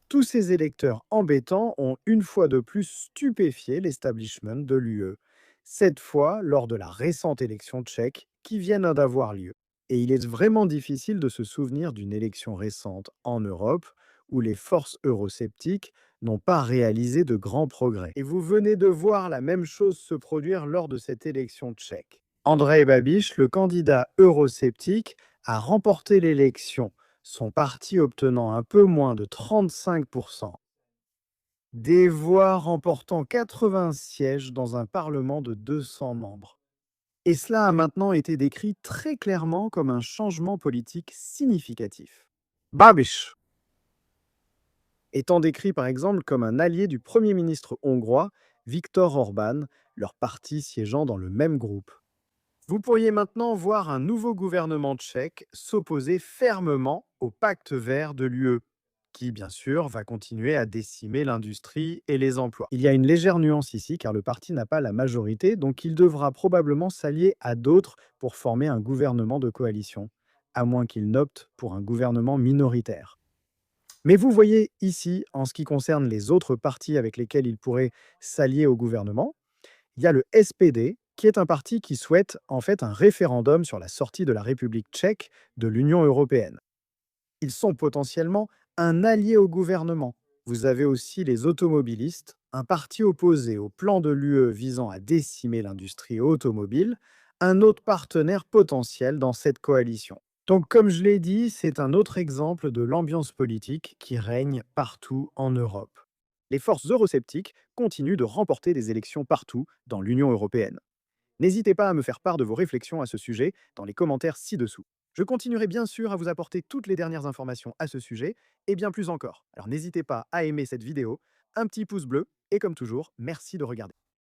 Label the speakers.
Speaker 1: Tous ces électeurs embêtants ont une fois de plus stupéfié l'establishment de l'UE, cette fois lors de la récente élection tchèque qui vient d'avoir lieu. Et il est vraiment difficile de se souvenir d'une élection récente en Europe où les forces eurosceptiques n'ont pas réalisé de grands progrès. Et vous venez de voir la même chose se produire lors de cette élection tchèque. Andrej Babiš, le candidat eurosceptique, a remporté l'élection, son parti obtenant un peu moins de 35% des voix, remportant 80 sièges dans un parlement de 200 membres. Et cela a maintenant été décrit très clairement comme un changement politique significatif. Babiš étant décrit par exemple comme un allié du Premier ministre hongrois Viktor Orban, leur parti siégeant dans le même groupe. Vous pourriez maintenant voir un nouveau gouvernement tchèque s'opposer fermement au pacte vert de l'UE, qui bien sûr va continuer à décimer l'industrie et les emplois. Il y a une légère nuance ici car le parti n'a pas la majorité, donc il devra probablement s'allier à d'autres pour former un gouvernement de coalition, à moins qu'il n'opte pour un gouvernement minoritaire. Mais vous voyez ici, en ce qui concerne les autres partis avec lesquels il pourrait s'allier au gouvernement, il y a le SPD, qui est un parti qui souhaite en fait un référendum sur la sortie de la République tchèque de l'Union européenne. Ils sont potentiellement un allié au gouvernement. Vous avez aussi les automobilistes, un parti opposé au plan de l'UE visant à décimer l'industrie automobile, un autre partenaire potentiel dans cette coalition. Donc comme je l'ai dit, c'est un autre exemple de l'ambiance politique qui règne partout en Europe. Les forces eurosceptiques continuent de remporter des élections partout dans l'Union européenne. N'hésitez pas à me faire part de vos réflexions à ce sujet dans les commentaires ci-dessous. Je continuerai bien sûr à vous apporter toutes les dernières informations à ce sujet et bien plus encore. Alors n'hésitez pas à aimer cette vidéo, un petit pouce bleu et comme toujours, merci de regarder.